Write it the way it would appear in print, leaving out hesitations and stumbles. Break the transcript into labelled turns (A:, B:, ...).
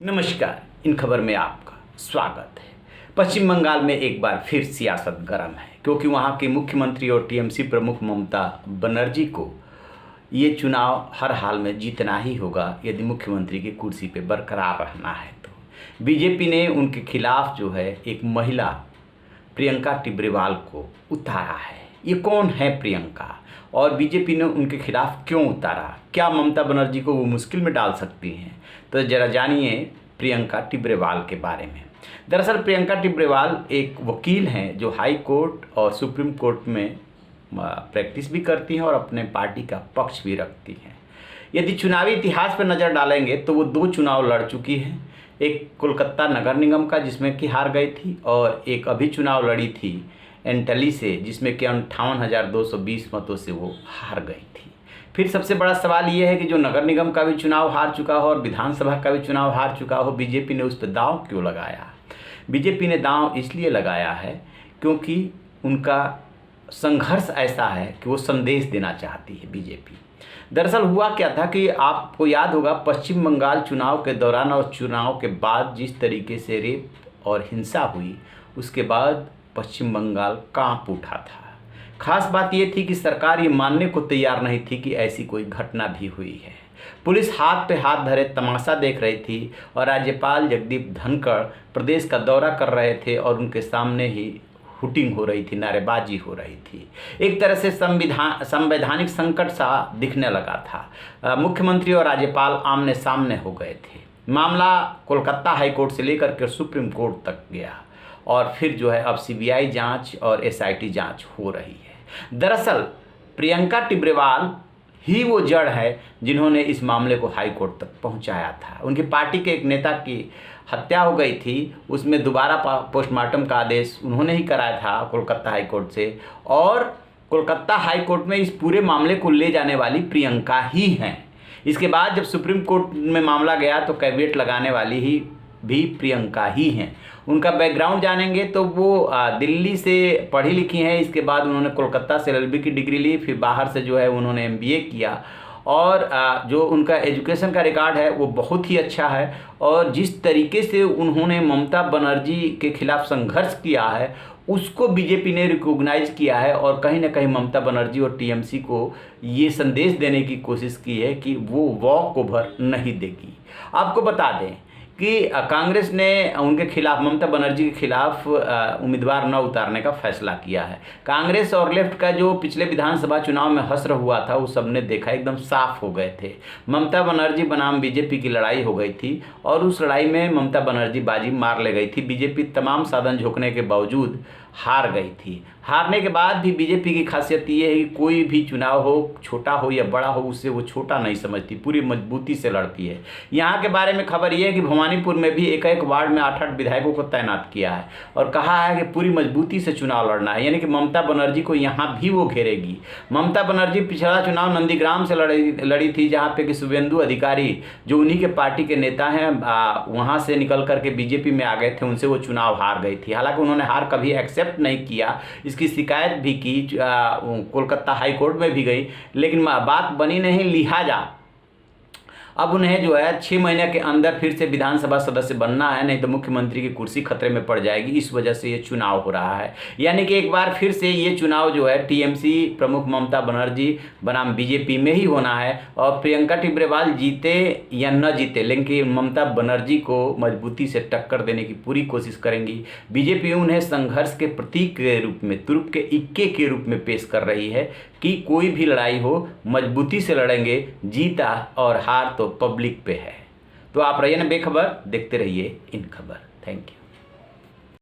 A: नमस्कार। इन खबर में आपका स्वागत है। पश्चिम बंगाल में एक बार फिर सियासत गर्म है क्योंकि वहां की मुख्यमंत्री और टीएमसी प्रमुख ममता बनर्जी को ये चुनाव हर हाल में जीतना ही होगा यदि मुख्यमंत्री की कुर्सी पे बरकरार रहना है। तो बीजेपी ने उनके खिलाफ जो है एक महिला प्रियंका टिब्रेवाल को उतारा है। ये कौन है प्रियंका और बीजेपी ने उनके खिलाफ क्यों उतारा? क्या ममता बनर्जी को वो मुश्किल में डाल सकती हैं? तो जरा जानिए प्रियंका टिब्रेवाल के बारे में। दरअसल प्रियंका टिब्रेवाल एक वकील हैं जो हाई कोर्ट और सुप्रीम कोर्ट में प्रैक्टिस भी करती हैं और अपने पार्टी का पक्ष भी रखती हैं। यदि चुनावी इतिहास पर नज़र डालेंगे तो वो 2 चुनाव लड़ चुकी हैं। एक कोलकाता नगर निगम का जिसमें कि हार गई थी और एक अभी चुनाव लड़ी थी एंटली से जिसमें कि 58,220 मतों से वो हार गई थी। फिर सबसे बड़ा सवाल ये है कि जो नगर निगम का भी चुनाव हार चुका हो और विधानसभा का भी चुनाव हार चुका हो, बीजेपी ने उस पर दांव क्यों लगाया? बीजेपी ने दांव इसलिए लगाया है क्योंकि उनका संघर्ष ऐसा है कि वो संदेश देना चाहती है बीजेपी। दरअसल हुआ क्या था कि आपको याद होगा पश्चिम बंगाल चुनाव के दौरान और चुनाव के बाद जिस तरीके से रेप और हिंसा हुई, उसके बाद पश्चिम बंगाल कांप उठा था। खास बात ये थी कि सरकार ये मानने को तैयार नहीं थी कि ऐसी कोई घटना भी हुई है। पुलिस हाथ पे हाथ धरे तमाशा देख रही थी और राज्यपाल जगदीप धनखड़ प्रदेश का दौरा कर रहे थे और उनके सामने ही हुटिंग हो रही थी, नारेबाजी हो रही थी। एक तरह से संवैधानिक संकट सा दिखने लगा था। मुख्यमंत्री और राज्यपाल आमने सामने हो गए थे। मामला कोलकाता हाईकोर्ट से लेकर के सुप्रीम कोर्ट तक गया और फिर जो है अब सीबीआई जांच और एसआईटी जांच हो रही है। दरअसल प्रियंका टिब्रेवाल ही वो जड़ है जिन्होंने इस मामले को हाई कोर्ट तक पहुंचाया था। उनकी पार्टी के एक नेता की हत्या हो गई थी, उसमें दोबारा पोस्टमार्टम का आदेश उन्होंने ही कराया था कोलकाता हाई कोर्ट से और कोलकाता हाई कोर्ट में इस पूरे मामले को ले जाने वाली प्रियंका ही हैं। इसके बाद जब सुप्रीम कोर्ट में मामला गया तो कैविएट लगाने वाली ही भी प्रियंका ही हैं। उनका बैकग्राउंड जानेंगे तो वो दिल्ली से पढ़ी लिखी हैं। इसके बाद उन्होंने कोलकाता से एलएलबी की डिग्री ली, फिर बाहर से जो है उन्होंने एमबीए किया और जो उनका एजुकेशन का रिकॉर्ड है वो बहुत ही अच्छा है। और जिस तरीके से उन्होंने ममता बनर्जी के खिलाफ संघर्ष किया है उसको बीजेपी ने रिकॉग्नाइज किया है और कहीं ना कहीं ममता बनर्जी और टीएमसी को ये संदेश देने की कोशिश की है कि वो वॉक ओवर नहीं देगी। आपको बता दें कि कांग्रेस ने उनके खिलाफ ममता बनर्जी के खिलाफ उम्मीदवार न उतारने का फैसला किया है। कांग्रेस और लेफ्ट का जो पिछले विधानसभा चुनाव में हश्र हुआ था वो सबने देखा, एकदम साफ हो गए थे। ममता बनर्जी बनाम बीजेपी की लड़ाई हो गई थी और उस लड़ाई में ममता बनर्जी बाजी मार ले गई थी। बीजेपी तमाम साधन झोंकने के बावजूद हार गई थी। हारने के बाद भी बीजेपी की खासियत ये है कि कोई भी चुनाव हो, छोटा हो या बड़ा हो, उससे वो छोटा नहीं समझती, पूरी मजबूती से लड़ती है। यहाँ के बारे में खबर ये है कि भवानीपुर में भी एक वार्ड में 8-8 विधायकों को तैनात किया है और कहा है कि पूरी मजबूती से चुनाव लड़ना है, यानी कि ममता बनर्जी को यहाँ भी वो घेरेगी। ममता बनर्जी पिछला चुनाव नंदीग्राम से लड़ी थी जहाँ पे कि शुभेंदु अधिकारी जो उन्हीं के पार्टी के नेता हैं वहाँ से निकल करके बीजेपी में आ गए थे, उनसे वो चुनाव हार गई थी। हालांकि उन्होंने हार कभी एक्सेप्ट नहीं किया, इसकी शिकायत भी की, कोलकाता हाई कोर्ट में भी गई, लेकिन बात बनी नहीं। लिहाजा अब उन्हें जो है 6 महीने के अंदर फिर से विधानसभा सदस्य बनना है, नहीं तो मुख्यमंत्री की कुर्सी खतरे में पड़ जाएगी। इस वजह से ये चुनाव हो रहा है, यानी कि एक बार फिर से ये चुनाव जो है टीएमसी प्रमुख ममता बनर्जी बनाम बीजेपी में ही होना है और प्रियंका टिब्रेवाल जीते या न जीते, लेकिन ममता बनर्जी को मजबूती से टक्कर देने की पूरी कोशिश करेंगी। बीजेपी उन्हें संघर्ष के प्रतीक के रूप में, तुरुप के इक्के के रूप में पेश कर रही है कि कोई भी लड़ाई हो मजबूती से लड़ेंगे, जीता और हार तो पब्लिक पे है। तो आप रहिए ना बेखबर, देखते रहिए इन खबर। Thank you.